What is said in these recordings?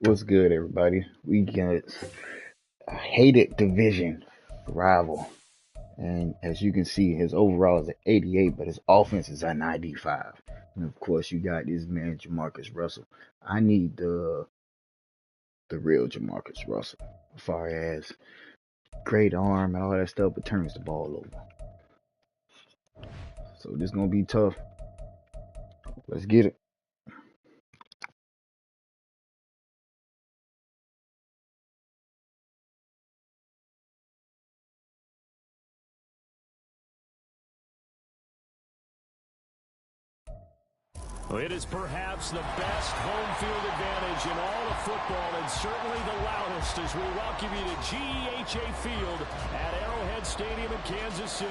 What's good, everybody? We got a hated division rival. And as you can see, his overall is at 88, but his offense is at 95. And of course, you got this man, Jamarcus Russell. I need the real Jamarcus Russell, as far as great arm and all that stuff, but turns the ball over. So this is going to be tough. Let's get it. Well, it is perhaps the best home field advantage in all of football, and certainly the loudest as we welcome you to GEHA Field at Arrowhead Stadium in Kansas City.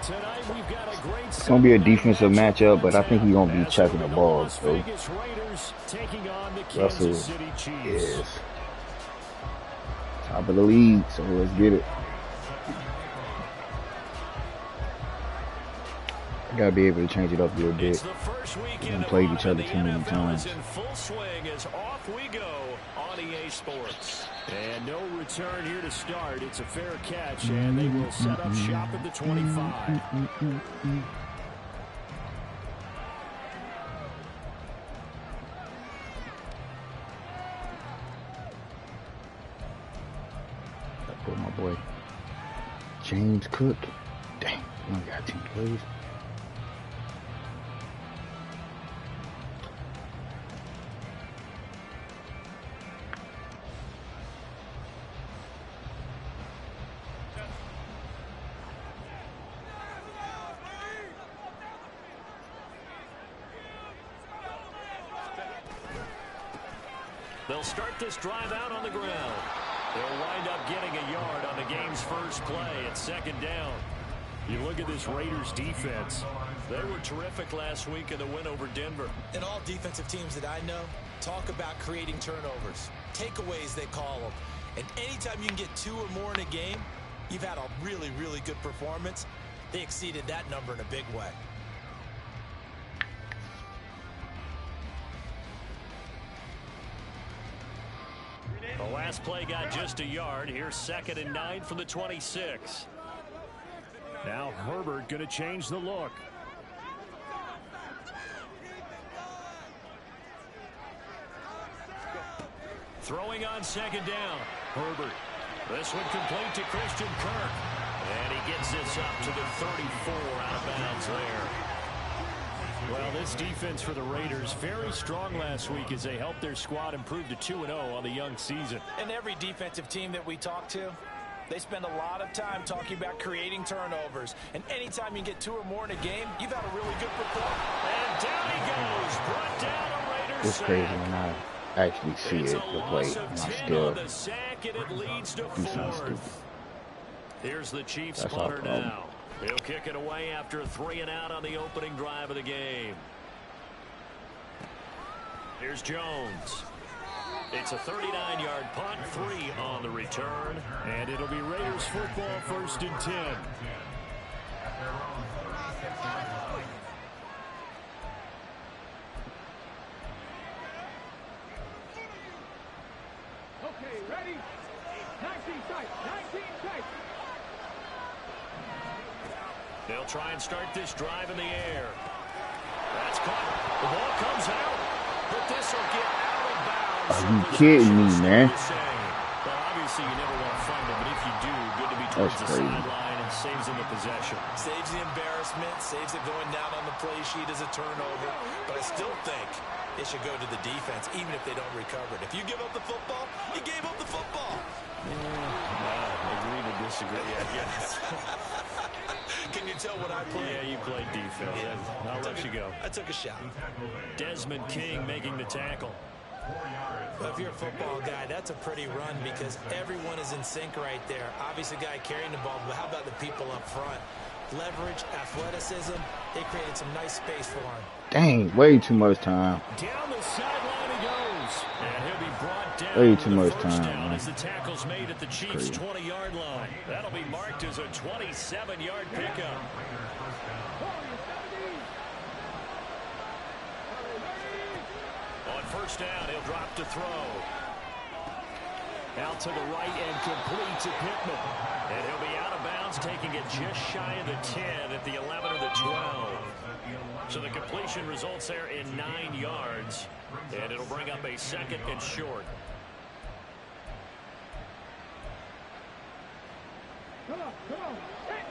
Tonight we've got a great. It's gonna be a defensive matchup, but I think he's gonna be chucking the ball. So Russell is top of the league, so let's get it. I gotta be able to change it up a little bit. We haven't played each other too many times. In full swing as off we go on EA Sports. And no return here to start. It's a fair catch, and they will set up shop at the 25. I put my boy James Cook. Dang, we only got 10 plays. They'll start this drive out on the ground. They'll wind up getting a yard on the game's first play at second down. You look at this Raiders defense. They were terrific last week in the win over Denver. And all defensive teams that I know talk about creating turnovers. Takeaways, they call them. And anytime you can get 2 or more in a game, you've had a really, really good performance. They exceeded that number in a big way. The last play got just a yard. Here's 2nd and 9 from the 26. Now Herbert going to change the look. Throwing on 2nd down. Herbert. This one complete to Christian Kirk. And he gets this up to the 34 out of bounds there. Well, this defense for the Raiders very strong last week as they helped their squad improve to 2-0 on the young season. And every defensive team that we talk to, they spend a lot of time talking about creating turnovers. And anytime you get 2 or more in a game, you've had a really good performance. And down he goes. Brought down a Raiders It's crazy when I actually see it, the play, and I still do something stupid. Here's the Chiefs punter now. He'll kick it away after a 3 and out on the opening drive of the game. Here's Jones. It's a 39-yard punt, 3 on the return, and it'll be Raiders football 1st and 10. Okay, ready? 19 tight, 19 tight. They'll try and start this drive in the air. That's caught. The ball comes out, but this will get out of bounds. Are you kidding me, man? Well, obviously you never want to fund it, but if you do, good to be towards the sideline and saves them the possession. Saves the embarrassment, saves it going down on the play sheet as a turnover. But I still think it should go to the defense, even if they don't recover it. If you give up the football, you gave up the football. Agree to disagree, I guess. Can you tell what I played? Yeah, you played defense. Yeah. I'll let you go. I took a shot. Desmond King making the tackle. But if you're a football guy, that's a pretty run because everyone is in sync right there. Obviously, the guy carrying the ball, but how about the people up front? Leverage, athleticism, they created some nice space for him. Dang, way too much time. Down the sideline he goes. And he'll be brought down. Way too much time, down man. as the tackle's made at the Chiefs' 20-yard line. That'll be marked as a 27-yard pickup. On first down. He'll drop to throw. Out to the right and complete to Pittman. And he'll be out of bounds, taking it just shy of the 10 at the 11 or the 12. So the completion results there in 9 yards. And it'll bring up a 2nd and short. Come on, come on. Hey.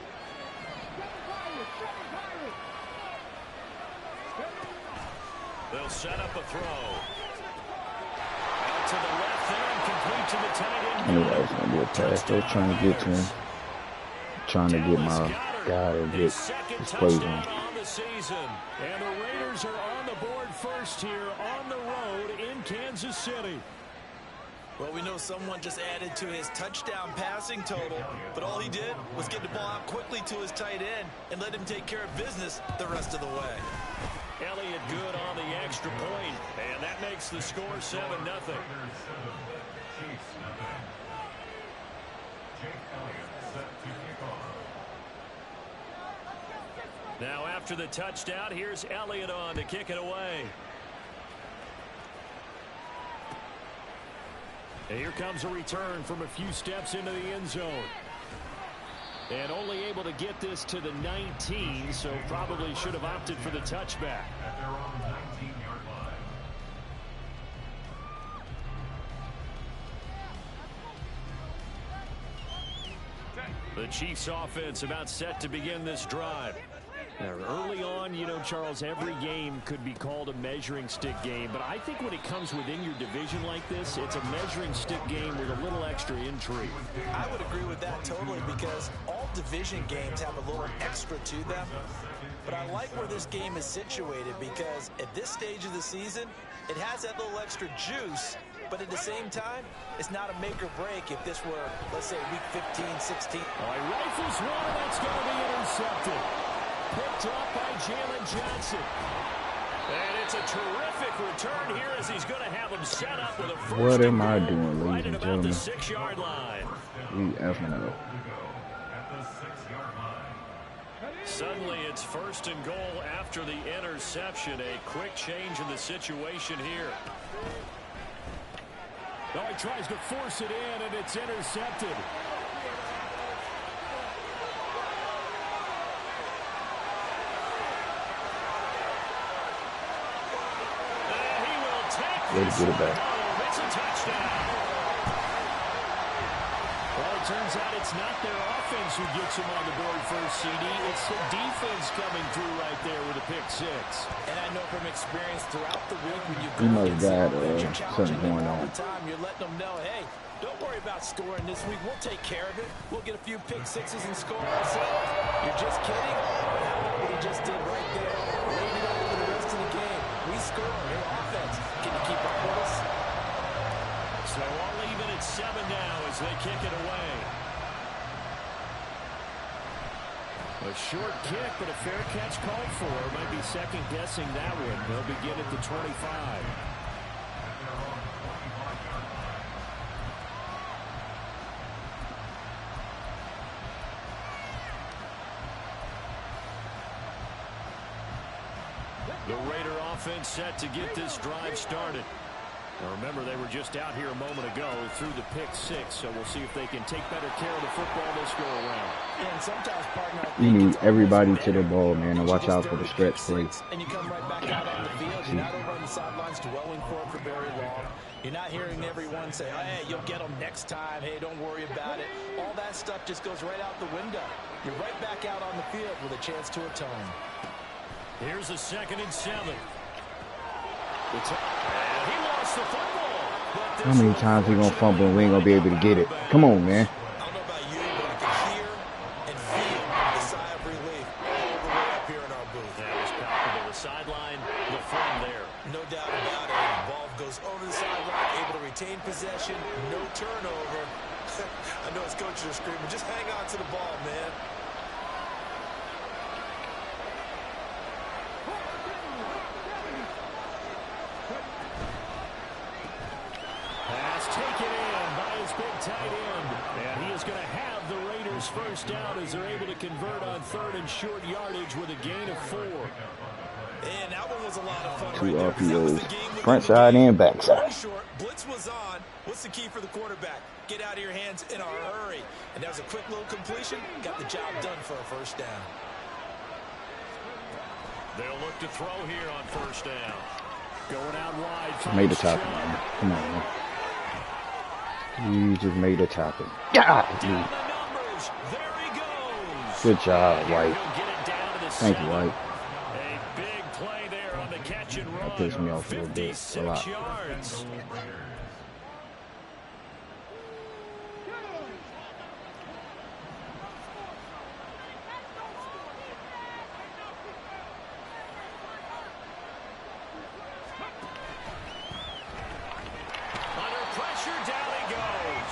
They'll set up a throw. Out to the left there and complete to the tight end. I knew that was going to be a pass. They're trying to get to him. Trying to get my guy to get his plays on. And the Raiders are on the board first here on the road in Kansas City. Well, we know someone just added to his touchdown passing total, but all he did was get the ball out quickly to his tight end and let him take care of business the rest of the way. Elliott good on the extra point, and that makes the score 7-0. Now after the touchdown, here's Elliott on to kick it away. And here comes a return from a few steps into the end zone. And only able to get this to the 19, so probably should have opted for the touchback. At their own 19-yard line. The Chiefs offense about set to begin this drive. Now, early on, you know, Charles, every game could be called a measuring stick game, but I think when it comes within your division like this, it's a measuring stick game with a little extra intrigue. I would agree with that totally, because all division games have a little extra to them. But I like where this game is situated, because at this stage of the season, it has that little extra juice, but at the same time, it's not a make or break if this were, let's say, week 15, 16. All right, rifles one, that's going to be intercepted. Picked up by Jalen Johnson. And it's a terrific return here as he's going to have him set up with a first. What am I doing, right ladies and at about the gentlemen? 6-yard line. We effing up. Suddenly it's 1st and goal after the interception. A quick change in the situation here. Oh, he tries to force it in, and it's intercepted. Way to get it back. It's a touchdown. Well, it turns out it's not their offense who gets him on the board first, CD. It's the defense coming through right there with a pick 6. And I know from experience throughout the week when you He go must against have someone that got you're something challenging them going all on. the time, you're letting them know, hey, don't worry about scoring this week. We'll take care of it. We'll get a few pick 6s and score ourselves. You're just kidding? How about what he just did right there? Laid it over for the rest of the game. We score. Hey, offense, can you keep up with us? So all even at 7 now as they kick it away. A short kick, but a fair catch called for. Might be second-guessing that one. They'll begin at the 25. The Raider offense set to get this drive started. Now remember, they were just out here a moment ago through the pick 6, so we'll see if they can take better care of the football this go around. And sometimes, partner, You need everybody to the ball, man, and watch out for the stretch play. And you come right back out on the field. You're not over on the sidelines dwelling for it for very long. You're not hearing everyone say, hey, you'll get them next time. Hey, don't worry about it. All that stuff just goes right out the window. You're right back out on the field with a chance to atone. Here's a 2nd and 7. And he lost the football. How many times he gonna fumble and we ain't gonna be able to get it? Come on, man. I don't know about you, but I can hear and feel the sigh of relief all the way up here in our booth. That was palpable. The sideline, the fun there. No doubt about it. The ball goes over the sideline, able to retain possession, no turnover. I know his coaches are screaming, just hang on to the ball, man. Pass taken in by his big tight end. And he is going to have the Raiders first down as they're able to convert on 3rd and short yardage with a gain of 4. And that one was a lot of fun. 2 right there, that was the RPOs, game front within the side game. and back side. One short, blitz was on. What's the key for the quarterback? Get out of your hands in a hurry. And that was a quick little completion. Got the job done for a first down. They'll look to throw here on first down. Going out wide. Just made a tackle, man. Come on, man. You just made a tackle. God, Down the numbers. There he goes. good job, White. He'll get it down to the Thank you, 7. White. A big play there on the catch and run. That pissed me off a little bit. A 56 lot. yards. Under pressure, down he goes.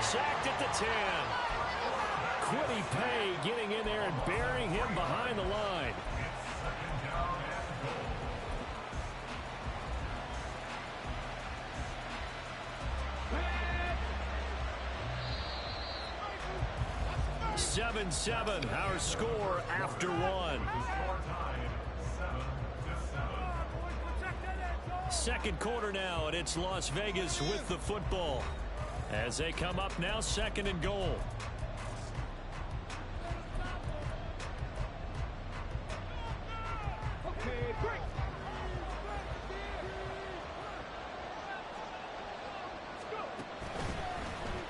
Sacked at the 10. Quiddy Pay getting in there and burying him behind the line. Seven, our score after one. Second quarter now, and it's Las Vegas with the football. As they come up now, 2nd and goal.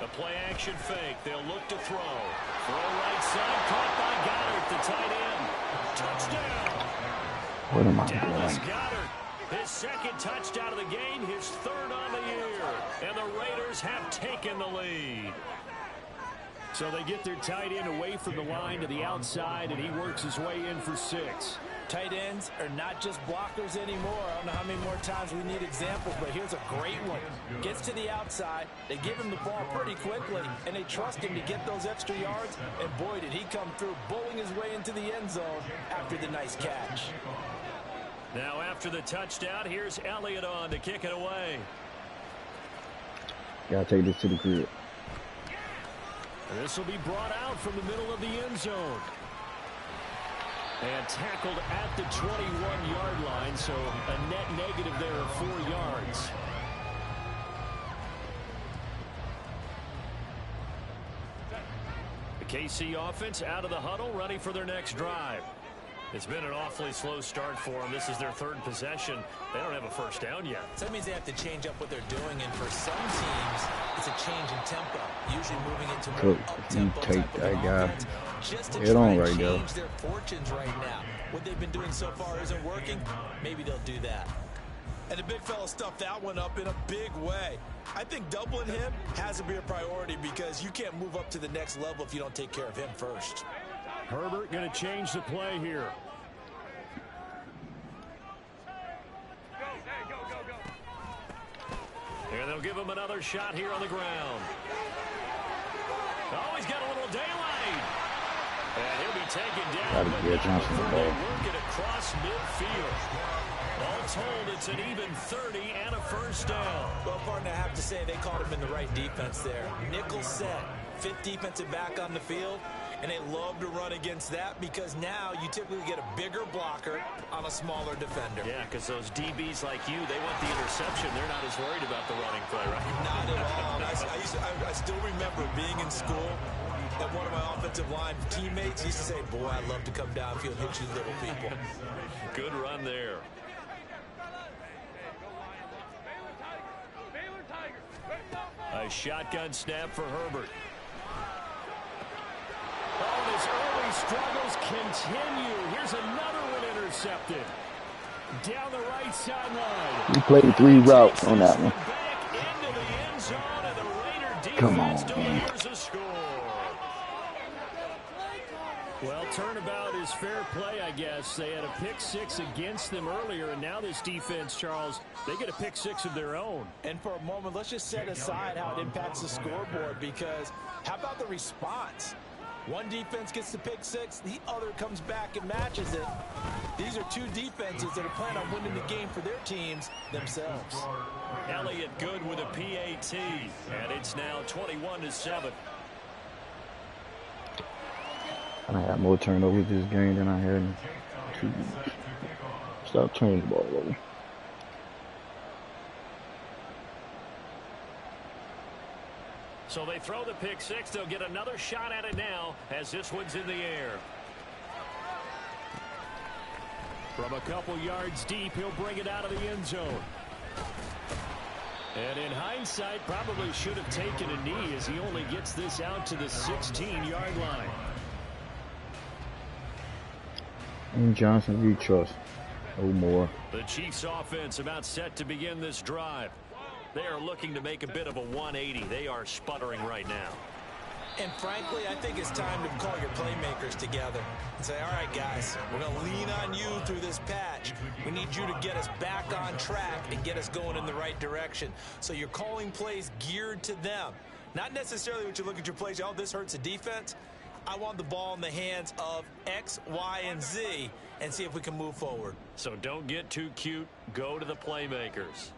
A play action fake. They'll look to throw. Throw right side, caught by Goddard, the tight end. Touchdown. What am I Dallas doing? Goddard, his 2nd touchdown of the game, his 3rd on the year. And the Raiders have taken the lead. So they get their tight end away from the line to the outside, and he works his way in for 6. Tight ends are not just blockers anymore. I don't know how many more times we need examples, but here's a great one. Gets to the outside, they give him the ball pretty quickly, and they trust him to get those extra yards, and boy, did he come through, bowling his way into the end zone after the nice catch. Now after the touchdown, here's Elliott on to kick it away. Gotta take this to the crib. This will be brought out from the middle of the end zone. And tackled at the 21-yard line, so a net negative there of 4 yards. The KC offense out of the huddle, ready for their next drive. It's been an awfully slow start for them. This is their 3rd possession. They don't have a first down yet. So that means they have to change up what they're doing, and for some teams, it's a change in tempo. Usually moving into more up-tempo type of an offense, just to try and change their fortunes right now. What they've been doing so far isn't working. Maybe they'll do that. And the big fella stuffed that one up in a big way. I think doubling him has to be a priority because you can't move up to the next level if you don't take care of him first. Herbert going to change the play here. And they'll give him another shot here on the ground. Oh, he's got a little daylight. And he'll be taken down. Gotta get Johnson the ball. Work it across midfield. All told, it's an even 30 and a first down. Well, partner, I have to say they called him in the right defense there. Nickel set, 5th defensive back on the field, and they love to run against that because now you typically get a bigger blocker on a smaller defender. Yeah, because those DBs like you, they want the interception. They're not as worried about the running play, right? Not at all. I still remember being in school, and one of my offensive line teammates used to say, boy, I'd love to come downfield and hit you little people. Good run there. A shotgun snap for Herbert. Oh, his early struggles continue. Here's another one intercepted. Down the right sideline. We played 3 routes on that one. Back into the end zone, and the Raider Come on, defense man. delivers a score. Well, turnabout is fair play, I guess. They had a pick 6 against them earlier, and now this defense, Charles, they get a pick 6 of their own. And for a moment, let's just set aside how it impacts the scoreboard, because how about the response? One defense gets the pick 6, the other comes back and matches it. These are 2 defenses that are planning on winning the game for their teams themselves. Elliott good with a PAT, and it's now 21-7. I had more turnovers this game than I had in 2 weeks. Stop turning the ball over. So they throw the pick six. They'll get another shot at it now as this one's in the air. From a couple yards deep, he'll bring it out of the end zone. And in hindsight, probably should have taken a knee as he only gets this out to the 16-yard line. And Johnson, we trust. No more. The Chiefs offense about set to begin this drive. They are looking to make a bit of a 180. They are sputtering right now. And frankly, I think it's time to call your playmakers together and say, all right, guys, we're going to lean on you through this patch. We need you to get us back on track and get us going in the right direction. So you're calling plays geared to them. Not necessarily what you look at your plays, oh, this hurts the defense. I want the ball in the hands of X, Y, and Z and see if we can move forward. So don't get too cute. Go to the playmakers.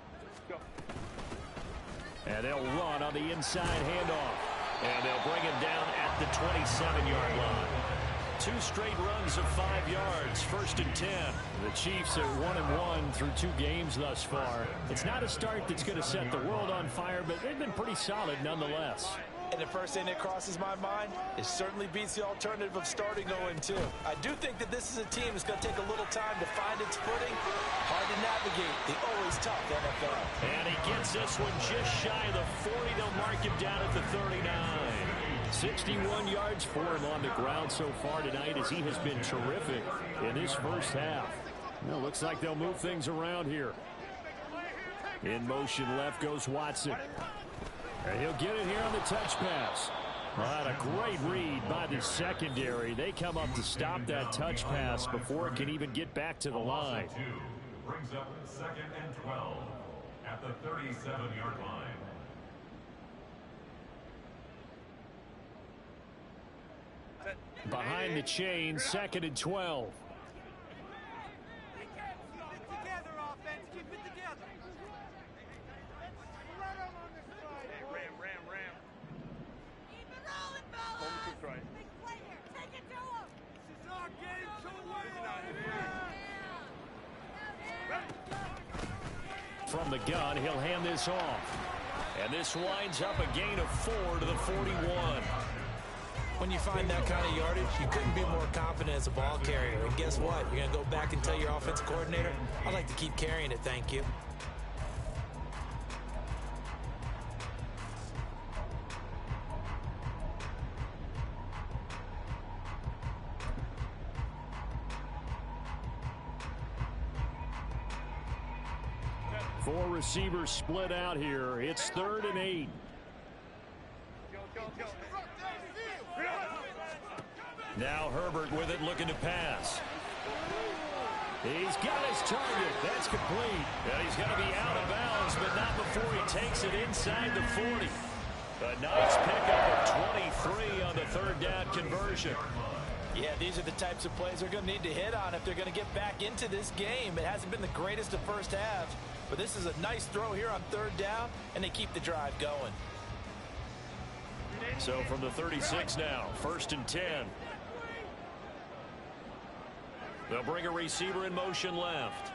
And they'll run on the inside handoff. And they'll bring him down at the 27-yard line. 2 straight runs of 5 yards, 1st and 10. The Chiefs are 1-1 through 2 games thus far. It's not a start that's going to set the world on fire, but they've been pretty solid nonetheless. And the first thing that crosses my mind, it certainly beats the alternative of starting 0-2. I do think that this is a team that's going to take a little time to find its footing. Hard to navigate the always tough NFL. And he gets this one just shy of the 40. They'll mark him down at the 39. 61 yards for him on the ground so far tonight as he has been terrific in this first half. Well, looks like they'll move things around here. In motion left goes Watson. And he'll get it here on the touch pass. Well, a great read by the secondary. They come up to stop that touch pass before it can even get back to the line. Brings up 2nd and 12 at the 37-yard line. Behind the chain, 2nd and 12. From the gun, he'll hand this off. And this winds up a gain of 4 to the 41. When you find that kind of yardage, you couldn't be more confident as a ball carrier. And guess what? You're going to go back and tell your offensive coordinator, I'd like to keep carrying it, thank you. Four receivers split out here. It's 3rd and 8. Now Herbert with it, looking to pass. He's got his target. That's complete. And he's going to be out of bounds, but not before he takes it inside the 40. A nice pickup of 23 on the 3rd down conversion. Yeah, these are the types of plays they're going to need to hit on if they're going to get back into this game. It hasn't been the greatest of first halves, but this is a nice throw here on 3rd down, and they keep the drive going. So from the 36 now, 1st and 10. They'll bring a receiver in motion left.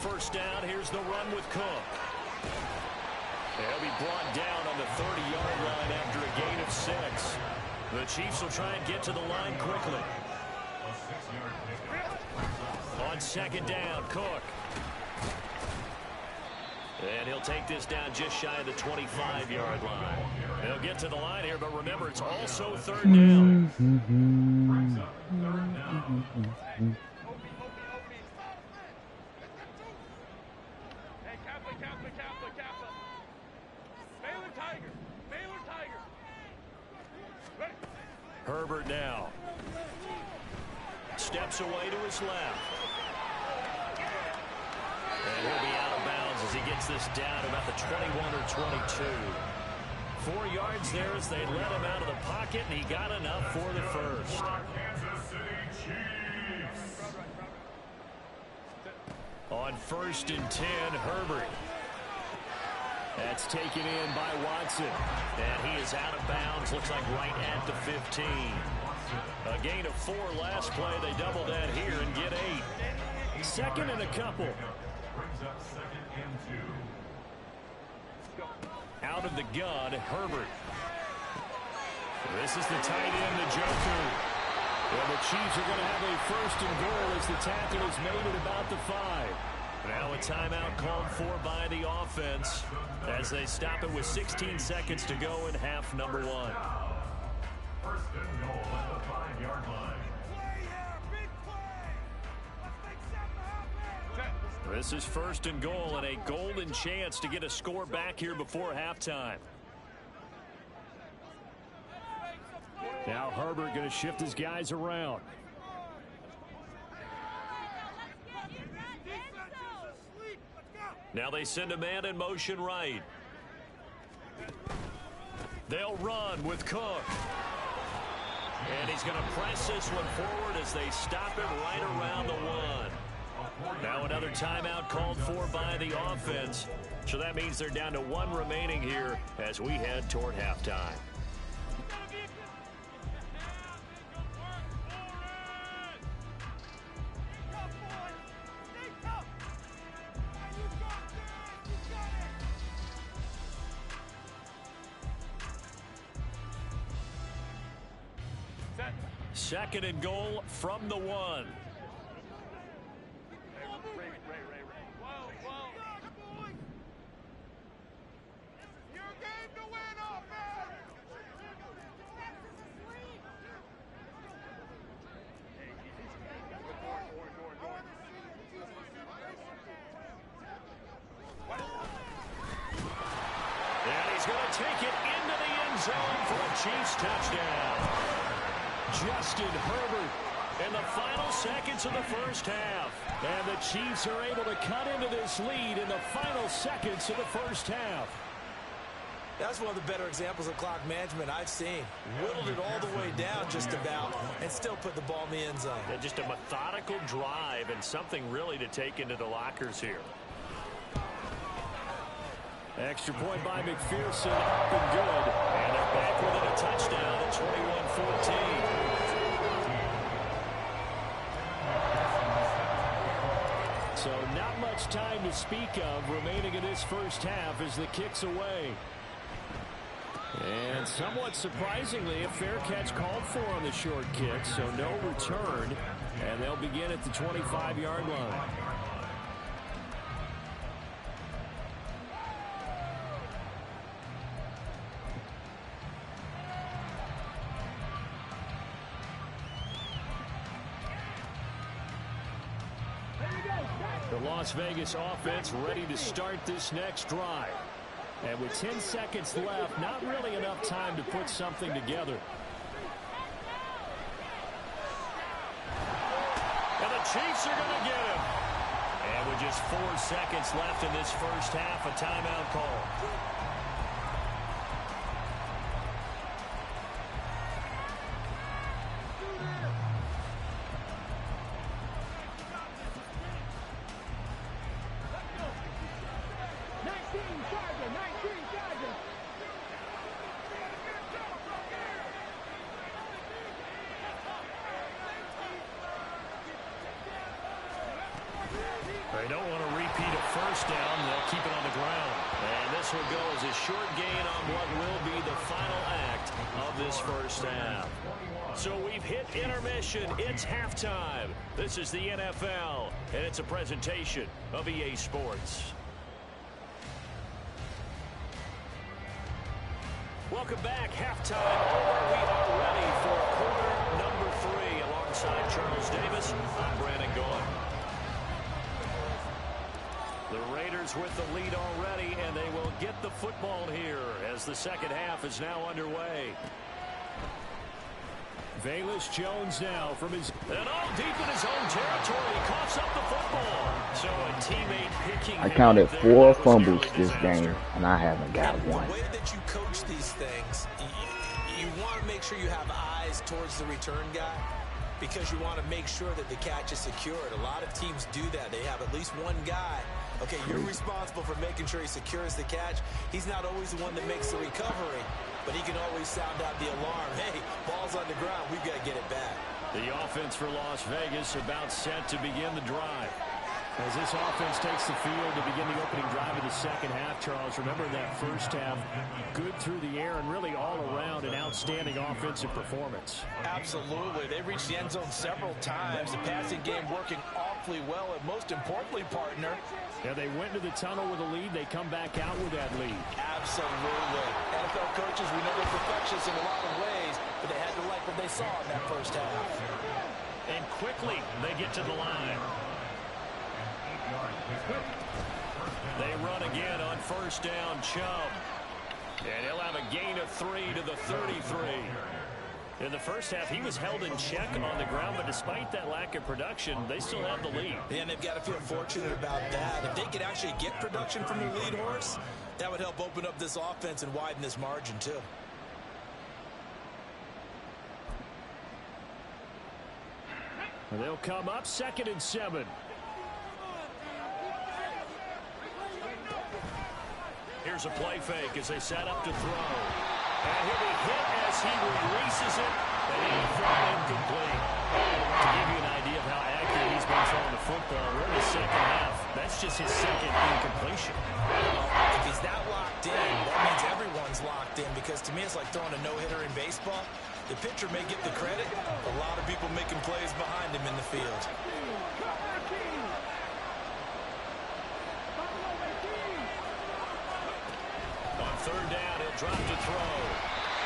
1st down, here's the run with Cook. They'll be brought down on the 30-yard line after a gain of 6. The Chiefs will try and get to the line quickly. On 2nd down, Cook. And he'll take this down just shy of the 25-yard line. They'll get to the line here, but remember, it's also 3rd down. Herbert now. Steps away to his left. And he'll be out of bounds as he gets this down about the 21 or 22. 4 yards there as they let him out of the pocket, and he got enough for the first. Kansas City Chiefs. On 1st and 10, Herbert. That's taken in by Watson. And he is out of bounds, looks like right at the 15. A gain of 4 last play. They double that here and get 8. Second and a couple. Brings up 2nd and 2. Out of the gun, Herbert. This is the tight end, the Joker. Well, the Chiefs are going to have a 1st and goal as the tackle is made at about the 5. Now a timeout called for by the offense as they stop it with 16 seconds to go in half number 1. 1st and goal at the 5-yard line. This is 1st and goal and a golden chance to get a score back here before halftime. Now Herbert going to shift his guys around. Now they send a man in motion right. They'll run with Cook. And he's going to press this one forward as they stop it right around the 1. Now another timeout called for by the offense. So that means they're down to 1 remaining here as we head toward halftime. Second and goal from the 1. And he's going to take it into the end zone for a Chiefs touchdown. Justin Herbert in the final seconds of the 1st half. And the Chiefs are able to cut into this lead in the final seconds of the 1st half. That's one of the better examples of clock management I've seen. Whittled it all the way down just about and still put the ball in the end zone. And just a methodical drive and something really to take into the lockers here. Extra point by McPherson, up and good. And they're back within a touchdown at 21-14. So not much time to speak of remaining in this 1st half as the kick's away. And somewhat surprisingly, a fair catch called for on the short kick, so no return. And they'll begin at the 25-yard line. The Las Vegas offense ready to start this next drive. And with 10 seconds left, not really enough time to put something together. And the Chiefs are going to get him. And with just 4 seconds left in this 1st half, a timeout call. They don't want to repeat a 1st down. They'll keep it on the ground. And this will go as a short gain on what will be the final act of this 1st half. So we've hit intermission. It's halftime. This is the NFL, and it's a presentation of EA Sports. Welcome back. Halftime over. We are ready for quarter number 3. Alongside Charles Davis, I'm Brandon Gaughan. The Raiders with the lead already, and they will get the football here as the 2nd half is now underway. Velus Jones now from his... And all deep in his own territory. He coughs up the football. So a teammate picking... I counted 4 fumbles this game, and I haven't got one. The way that you coach these things, you want to make sure you have eyes towards the return guy, because you want to make sure that the catch is secured. A lot of teams do that. They have at least one guy. Okay, you're responsible for making sure he secures the catch. He's not always the one that makes the recovery. but he can always sound out the alarm. Hey, ball's on the ground. We've got to get it back. The offense for Las Vegas about set to begin the drive. As this offense takes the field to begin the opening drive of the second half, Charles, remember that first half, good through the air and really all around an outstanding offensive performance. Absolutely. They reached the end zone several times. The passing game working awfully well, and most importantly, partner. Yeah, they went into the tunnel with a lead. They come back out with that lead. Absolutely. NFL coaches, we know they're perfectionists in a lot of ways, but they had to like what they saw in that first half. And quickly, they get to the line. They run again on first down, Chubb. And he'll have a gain of 3 to the 33. In the first half, he was held in check on the ground, but despite that lack of production, they still have the lead. Yeah, and they've got to feel fortunate about that. If they could actually get production from the lead horse, that would help open up this offense and widen this margin, too. And they'll come up 2nd and 7. Here's a play fake as they set up to throw. And he'll be hit as he releases it, and he's thrown incomplete. To give you an idea of how accurate he's been throwing the football, we're in the second half. That's just his second incompletion. If he's that locked in, that means everyone's locked in, because to me it's like throwing a no-hitter in baseball. The pitcher may get the credit, a lot of people making plays behind him in the field. On third down, he'll drop to throw.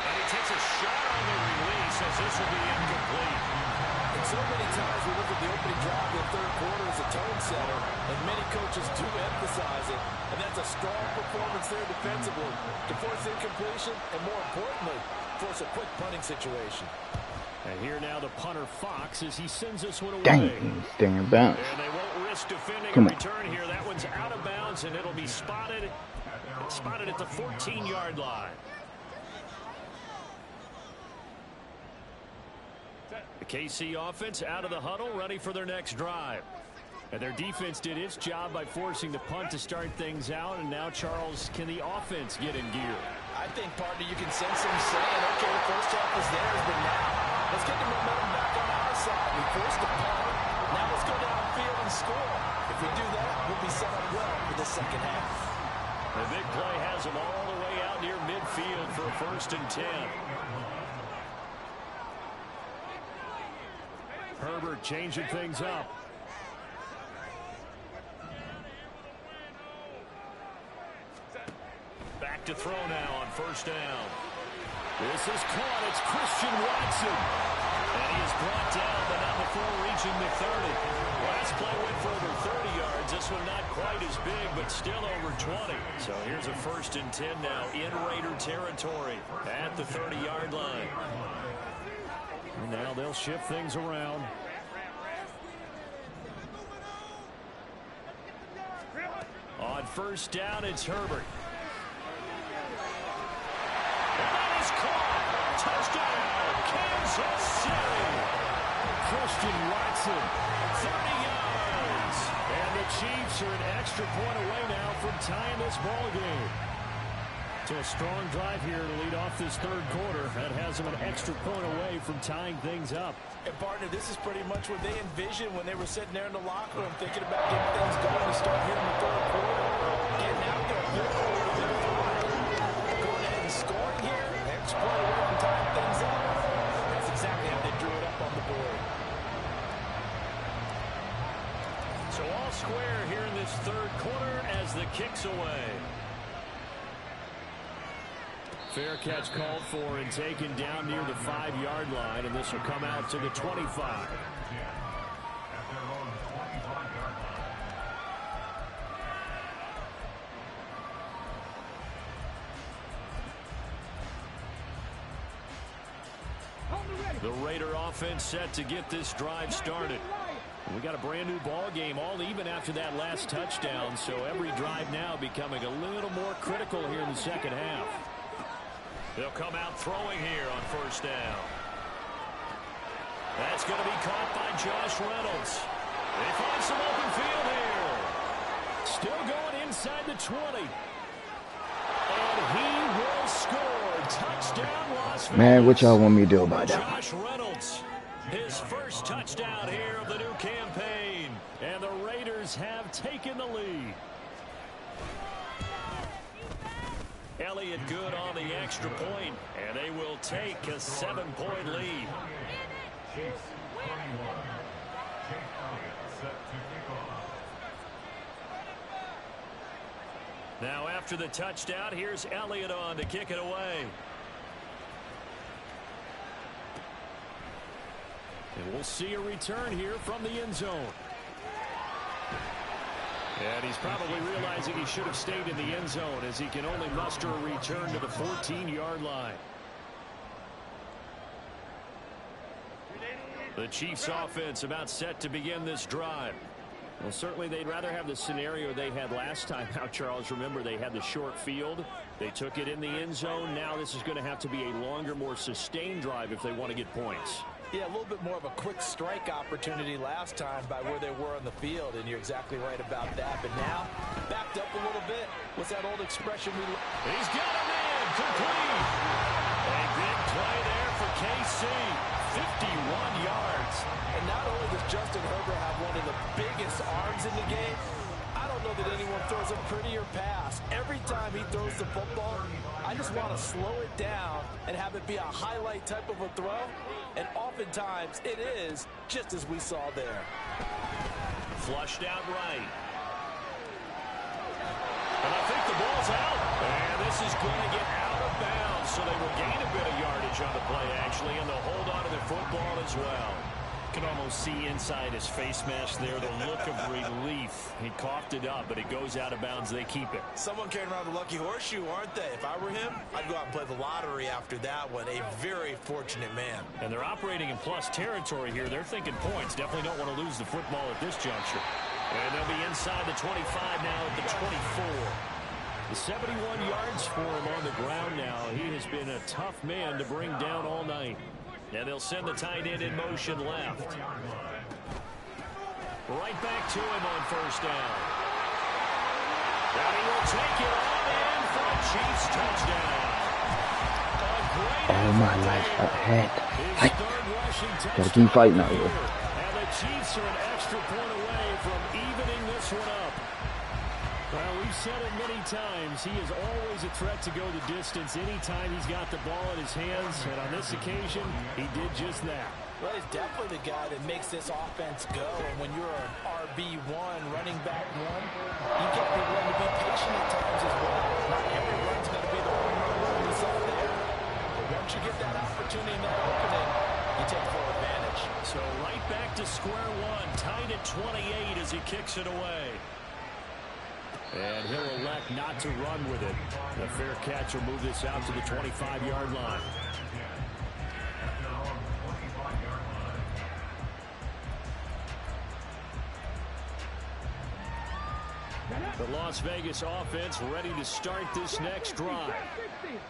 And he takes a shot on the release as this will be incomplete. And so many times we look at the opening drive of the third quarter as a tone setter, and many coaches do emphasize it. And that's a strong performance there defensively to force incompletion and, more importantly, force a quick punting situation. And here now the punter Fox as he sends this one away. Dang, staying in bounds. And they won't risk defending Come a on. return here. That one's out of bounds, and it'll be spotted. It's spotted at the 14-yard line. The KC offense out of the huddle, ready for their next drive. And their defense did its job by forcing the punt to start things out. And now, Charles, can the offense get in gear? I think, partner, you can sense them saying, okay, the first half is theirs, but now let's get the momentum back on our side. We forced the punt. Now let's go downfield and score. If we do that, we'll be set up well for the second half. The big play has them all the way out near midfield for a 1st and 10. Herbert changing things up. Back to throw now on first down. This is caught. It's Christian Watson. And he is brought down, but not before reaching the 30. Last play went for over 30 yards. This one not quite as big, but still over 20. So here's a 1st and 10 now in Raider territory at the 30-yard line. And now they'll shift things around. On first down, it's Herbert. And that is caught. Touchdown, Kansas City. Christian Watson, 30 yards. And the Chiefs are an extra point away now from tying this ball game. So a strong drive here to lead off this third quarter. That has them an extra point away from tying things up. And, partner, this is pretty much what they envisioned when they were sitting there in the locker room thinking about getting things going to start here in the third quarter. Getting out there, going ahead and scoring here, extra point away from tying things up. That's exactly how they drew it up on the board. So all square here in this third quarter as the kick's away. Fair catch called for and taken down near the 5-yard line, and this will come out to the 25. The Raider offense set to get this drive started. We got a brand new ball game, all even after that last touchdown, so every drive now becoming a little more critical here in the second half. They'll come out throwing here on first down. That's going to be caught by Josh Reynolds. They find some open field here. Still going inside the 20. And he will score. Touchdown, Las Vegas. Man, what y'all want me to do about that? Josh Reynolds, his first touchdown here of the new campaign. And the Raiders have taken the lead. Elliott good on the extra point, and they will take a 7-point lead. Chiefs 21. Chase Elliott set to kick off. Now after the touchdown, here's Elliott on to kick it away. And we'll see a return here from the end zone. And he's probably realizing he should have stayed in the end zone as he can only muster a return to the 14-yard line. The Chiefs offense about set to begin this drive. Well, certainly they'd rather have the scenario they had last time out, Charles. Remember, they had the short field. They took it in the end zone. Now this is going to have to be a longer, more sustained drive if they want to get points. Yeah, a little bit more of a quick strike opportunity last time by where they were on the field, and you're exactly right about that. But now, backed up a little bit. What's that old expression? He's got a man, complete. A big play there for KC, 51 yards. And not only does Justin Herbert have one of the biggest arms in the game, I don't know that anyone throws a prettier pass. Every time he throws the football, I just want to slow it down and have it be a highlight type of a throw. And oftentimes it is, just as we saw there. Flushed out right. And I think the ball's out. And this is going to get out of bounds. So they will gain a bit of yardage on the play, actually, and they'll hold on to their football as well. Can almost see inside his face mask there the look of relief. He coughed it up, but it goes out of bounds. They keep it. Someone carrying around the lucky horseshoe, aren't they? If I were him, I'd go out and play the lottery after that one. A very fortunate man. And they're operating in plus territory here. They're thinking points. Definitely don't want to lose the football at this juncture. And they'll be inside the 25 now at the 24. The 71 yards for him on the ground now. He has been a tough man to bring down all night. And they'll send the tight end in motion left. Right back to him on first down. And he will take it on in for a Chiefs touchdown. All my life I've had to fight. Gotta keep fighting out here. And the Chiefs are an extra point away from evening this one up. Well, we've said it many times. He is always a threat to go the distance anytime he's got the ball in his hands. And on this occasion, he did just that. Well, he's definitely the guy that makes this offense go. And when you're an RB1, running back one, you got to be willing to be patient at times as well. Not every run's going to be the home run we saw there. But once you get that opportunity in that opening, you take full advantage. So right back to square one, tied at 28 as he kicks it away. And he'll elect not to run with it. The fair catch will move this out to the 25-yard line. The Las Vegas offense ready to start this next drive.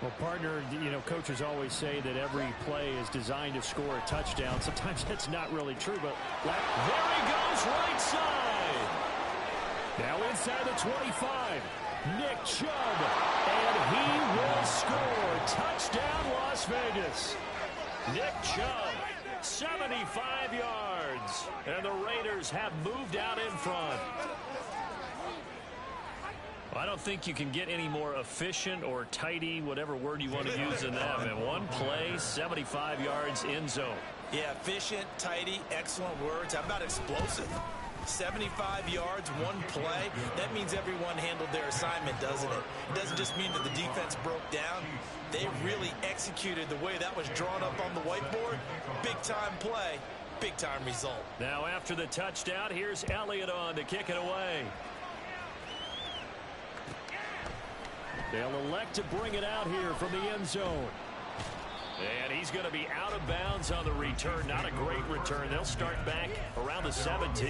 Well, partner, you know, coaches always say that every play is designed to score a touchdown. Sometimes that's not really true, but there he goes, right side. Now inside the 25, Nick Chubb, and he will score. Touchdown, Las Vegas. Nick Chubb, 75 yards, and the Raiders have moved out in front. I don't think you can get any more efficient or tidy, whatever word you want to use in that. Man, one play, 75 yards, end zone. Yeah, efficient, tidy, excellent words. How about explosive? 75 yards, one play. That means everyone handled their assignment, doesn't it? It doesn't just mean that the defense broke down. They really executed the way that was drawn up on the whiteboard. Big-time play, big-time result. Now after the touchdown, here's Elliott on to kick it away. They'll elect to bring it out here from the end zone. And he's going to be out of bounds on the return. Not a great return. They'll start back around the 17.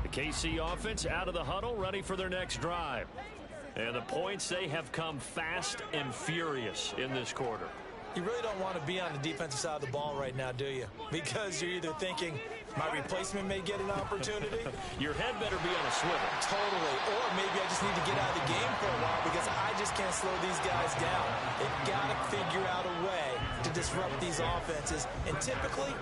The KC offense out of the huddle, ready for their next drive. And the points, they have come fast and furious in this quarter. You really don't want to be on the defensive side of the ball right now, do you? Because you're either thinking, my replacement may get an opportunity. Your head better be on a swivel. Totally. Or maybe I just need to get out of the game for a while because I just can't slow these guys down. They've got to figure out a way to disrupt these offenses. And typically,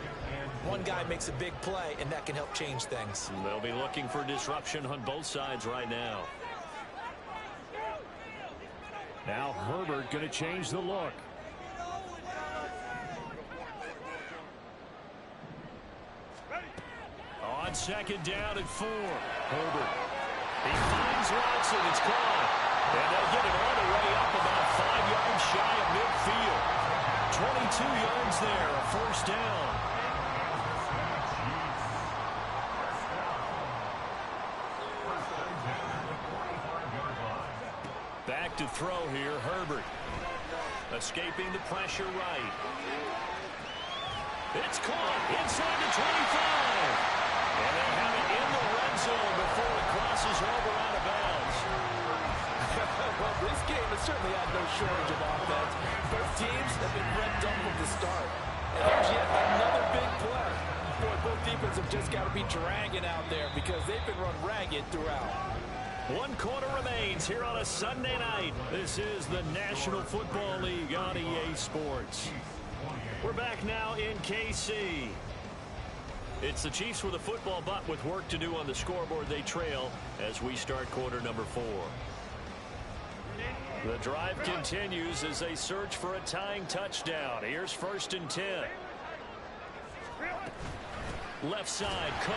one guy makes a big play, and that can help change things. They'll be looking for disruption on both sides right now. Now Herbert going to change the look. On second down and 4. Herbert. He finds Watson. It's caught. And they'll get it all the way up about 5 yards shy of midfield. 22 yards there, a first down. Back to throw here, Herbert. Escaping the pressure right. It's caught inside the 25. And they have it in the red zone before it crosses over out of bounds. Well, this game has certainly had no shortage of offense. Both teams have been revved up from the start. And here's yet another big play. Boy, both defenses have just got to be dragging out there because they've been run ragged throughout. 1 quarter remains here on a Sunday night. This is the National Football League on EA Sports. We're back now in KC. It's the Chiefs with a football, but with work to do on the scoreboard. They trail as we start quarter number 4. The drive continues as they search for a tying touchdown. Here's 1st and 10. Left side, Cook.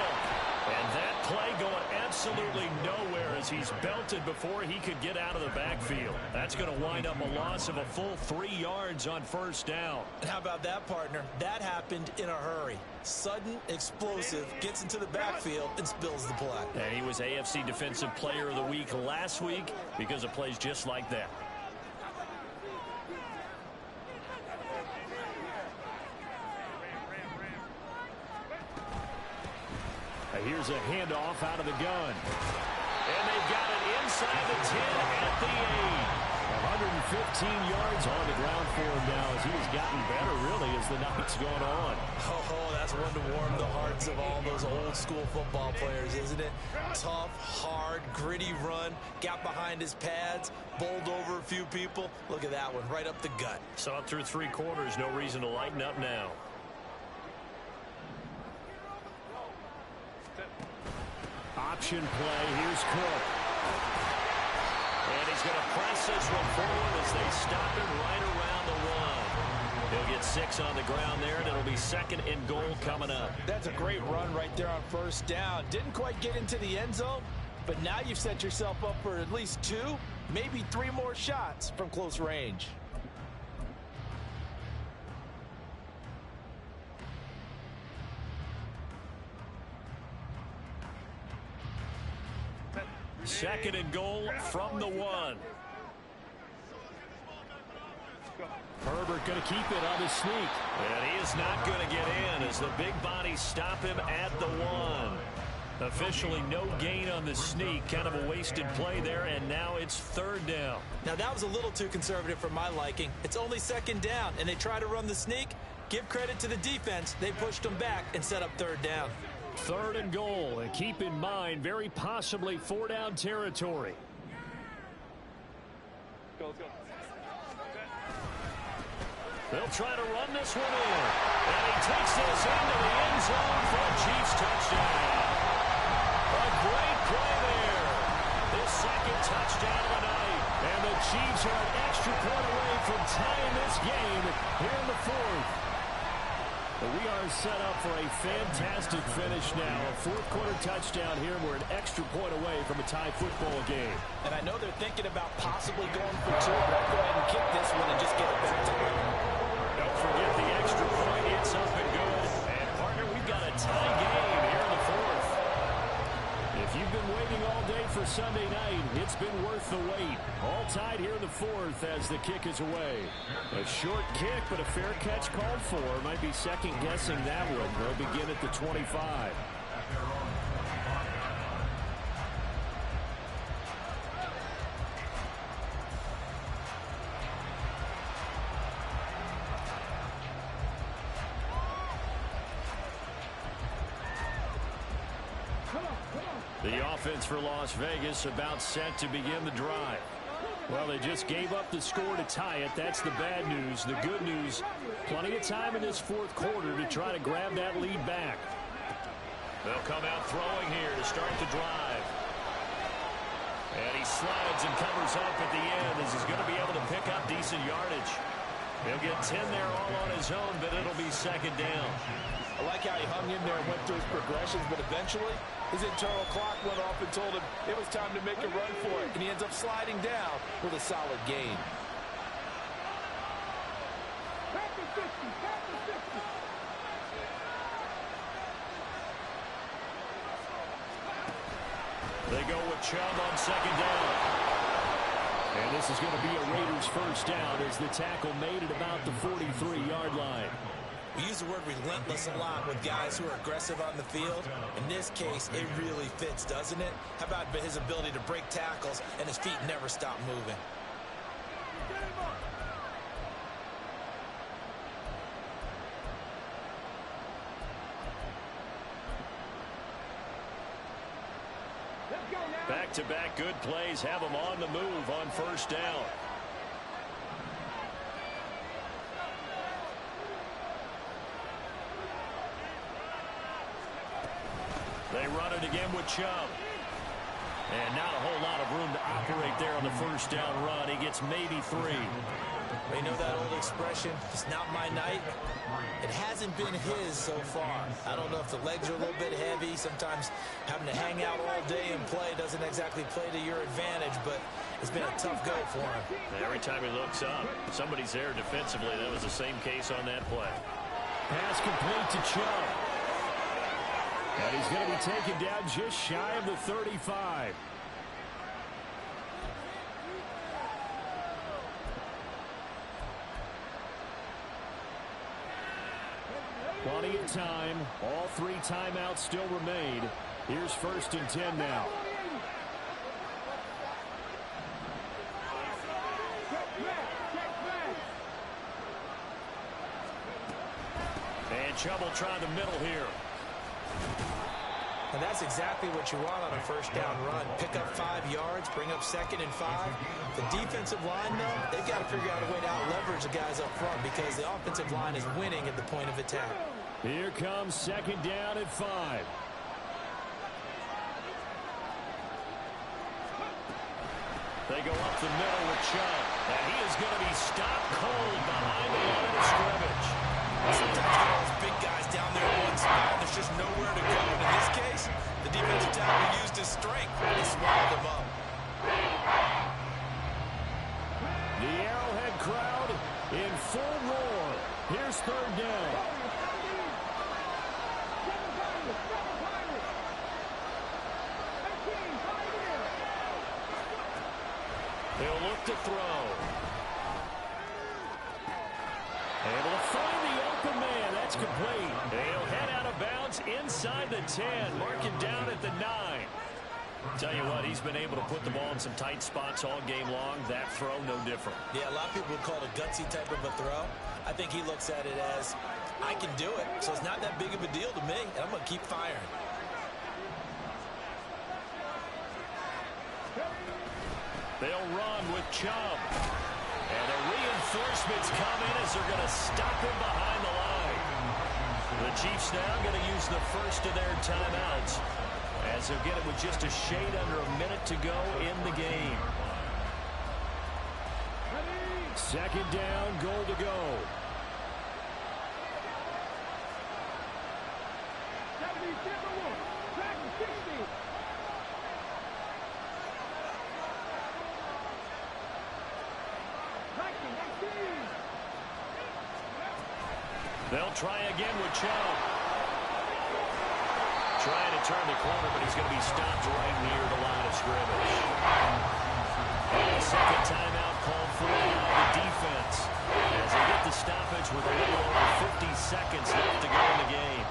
And that play going absolutely nowhere as he's belted before he could get out of the backfield. That's going to wind up a loss of a full 3 yards on 1st down. And how about that, partner? That happened in a hurry. Sudden, explosive, gets into the backfield and spills the play. And he was AFC Defensive Player of the Week last week because of plays just like that. Here's a handoff out of the gun. And they've got it inside the 10 at the 8. 115 yards on the ground for him now as he has gotten better, really, as the night's gone on. Oh, that's one to warm the hearts of all those old school football players, isn't it? Tough, hard, gritty run. Got behind his pads, bowled over a few people. Look at that one, right up the gut. Saw it through 3 quarters. No reason to lighten up now. Option play. Here's Cook. And he's going to press this one forward as they stop him right around the 1. He'll get 6 on the ground there, and it'll be 2nd and goal coming up. That's a great run right there on 1st down. Didn't quite get into the end zone, but now you've set yourself up for at least 2, maybe 3 more shots from close range. Second and goal from the 1. Herbert going to keep it on the sneak. And he is not going to get in as the big bodies stop him at the 1. Officially no gain on the sneak. Kind of a wasted play there, and now it's 3rd down. Now that was a little too conservative for my liking. It's only 2nd down, and they try to run the sneak. Give credit to the defense. They pushed them back and set up 3rd down. 3rd and goal, and keep in mind, very possibly 4-down territory. They'll try to run this one in. And he takes this into the end zone for a Chiefs touchdown. A great play there. His 2nd touchdown of the night. And the Chiefs are an extra point away from tying this game here in the 4th. We are set up for a fantastic finish now. A 4th quarter touchdown here. We're an extra point away from a tie football game. And I know they're thinking about possibly going for 2, but I'll go ahead and kick this one and just get it back to them. Don't forget the extra point. It's up and good. And, partner, we've got a tie game here in the 4th. If you've been waiting all day for Sunday night, it's been worth the wait. All tied here in the 4th as the kick is away. A short kick, but a fair catch called for. Might be second-guessing that one. They'll begin at the 25. The offense for Las Vegas about set to begin the drive. Well, they just gave up the score to tie it. That's the bad news. The good news, plenty of time in this fourth quarter to try to grab that lead back. They'll come out throwing here to start the drive. And he slides and covers up at the end as he's going to be able to pick up decent yardage. He'll get 10 there all on his own, but it'll be second down. I like how he hung in there and went through his progressions, but eventually his internal clock went off and told him it was time to make a run for it, and he ends up sliding down with a solid gain. Back to 50, back to 50. They go with Chubb on second down. And this is going to be a Raiders first down as the tackle made at about the 43-yard line. We use the word relentless a lot with guys who are aggressive on the field. In this case, it really fits, doesn't it? How about his ability to break tackles and his feet never stop moving? Back-to-back good plays have them on the move on first down. They run it again with Chubb. And not a whole lot of room to operate there on the first down run. He gets maybe 3. You know that old expression, it's not my night? It hasn't been his so far. I don't know if the legs are a little bit heavy. Sometimes having to hang out all day and play doesn't exactly play to your advantage, but it's been a tough go for him. Every time he looks up, somebody's there defensively. That was the same case on that play. Pass complete to Chubb. And he's going to be taken down just shy of the 35. Plenty of time. All 3 timeouts still remain. Here's first and 10 now. And Chubb will try the middle here. And that's exactly what you want on a first down run. Pick up 5 yards, bring up second and 5. The defensive line, though, they've got to figure out a way to out-leverage the guys up front because the offensive line is winning at the point of attack. Here comes second down at 5. They go up the middle with Chubb. And he is going to be stopped cold behind the line of scrimmage. Sometimes you get all those big guys down there in one spot, and there's just nowhere to go. And in this case, the defensive tackle used his strength and swallowed him up. The Arrowhead crowd in full roar. Here's third down. He'll look to throw. Able to find the open man. That's complete. He'll head out of bounds inside the 10. Mark it down at the 9. Tell you what, he's been able to put the ball in some tight spots all game long. That throw, no different. Yeah, a lot of people would call it a gutsy type of a throw. I think he looks at it as, I can do it, so it's not that big of a deal to me, and I'm going to keep firing. They'll run with Chubb. And the reinforcements come in as they're going to stop him behind the line. The Chiefs now going to use the first of their timeouts as they'll get it with just a shade under a minute to go in the game. Second down, goal to go. They'll try again with Chubb. Trying to turn the corner, but he's going to be stopped right near the line of scrimmage. And the second timeout called for by the defense as they get the stoppage with a little over 50 seconds left to go in the game.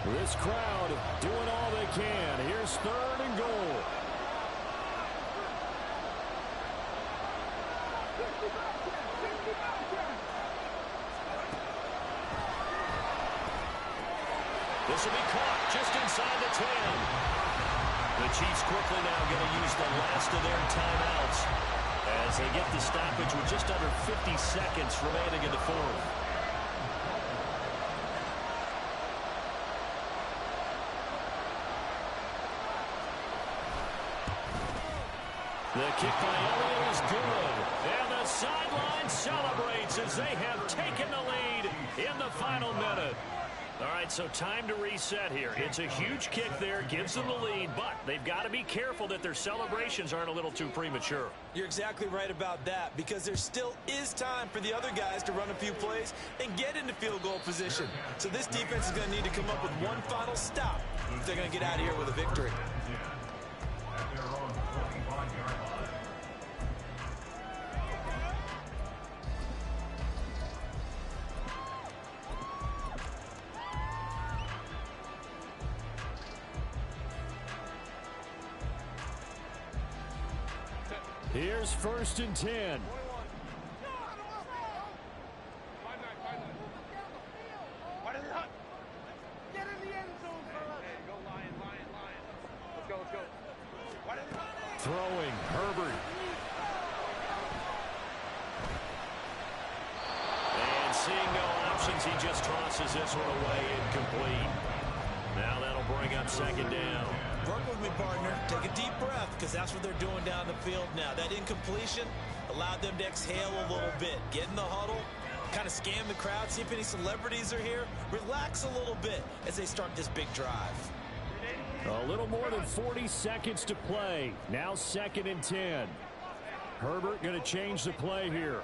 This crowd doing all they can. Here's third and goal. This will be caught just inside the 10. The Chiefs quickly now going to use the last of their timeouts as they get the stoppage with just under 50 seconds remaining in the fourth. The kick by Elliott is good. And the sideline celebrates as they have taken the lead in the final minute. All right, so time to reset here. It's a huge kick there, gives them the lead, but they've got to be careful that their celebrations aren't a little too premature. You're exactly right about that, because there still is time for the other guys to run a few plays and get into field goal position. So this defense is going to need to come up with one final stop if they're going to get out of here with a victory. At their own 25-yard line. Here's 1st and 10. Get in the end zone, fellas. Go, Lion. Let's go. Throwing, Herbert. And seeing no options, he just tosses this one away, incomplete. Now that'll bring up 2nd down. Work with me, partner. Take a deep breath, because that's what they're doing down the field now. That incompletion allowed them to exhale a little bit. Get in the huddle, kind of scan the crowd, see if any celebrities are here. Relax a little bit as they start this big drive. A little more than 40 seconds to play. Now 2nd and 10. Herbert going to change the play here.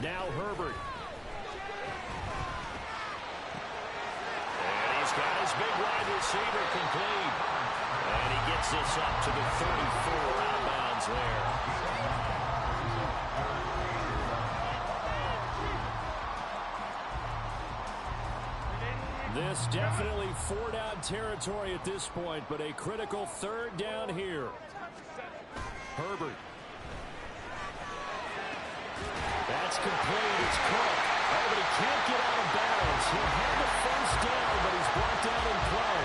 Now Herbert. And he's got his big wide receiver complete. And he gets this up to the 34 out of bounds there. This definitely 4-down territory at this point, but a critical 3rd down here. Herbert. That's complete. It's Cook. Oh, but he can't get out of bounds. He'll have the 1st down, but he's brought down in play.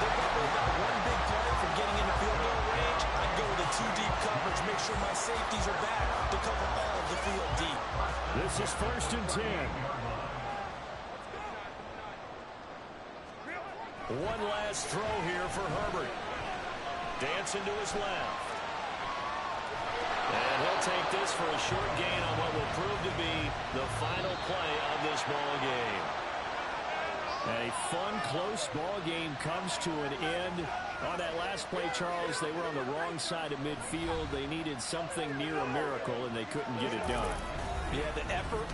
They're probably about one big play from getting into field goal range. I'd go with a 2-deep coverage, make sure my safeties are back to cover all of the field deep. This is 1st and 10. One last throw here for Herbert. Dancing to his left. And he'll take this for a short gain on what will prove to be the final play of this ball game. A fun, close ball game comes to an end. On that last play, Charles, they were on the wrong side of midfield. They needed something near a miracle, and they couldn't get it done. Yeah, the effort,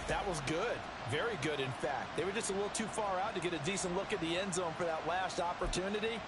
that was good. Very good, in fact. They were just a little too far out to get a decent look at the end zone for that last opportunity.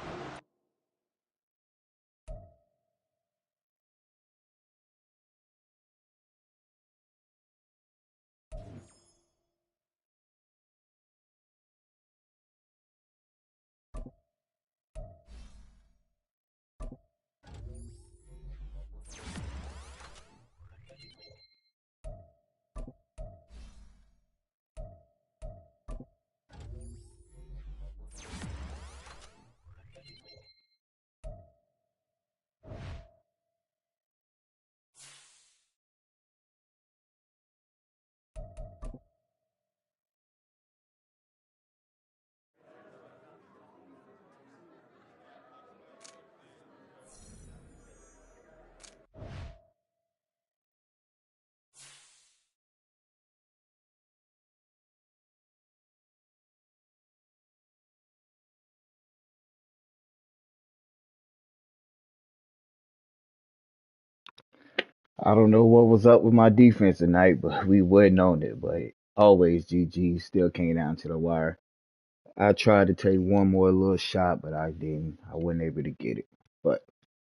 I don't know what was up with my defense tonight, but we wouldn't on it. But always GG still came down to the wire. I tried to take one more little shot, but I didn't. I wasn't able to get it. But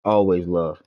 always love.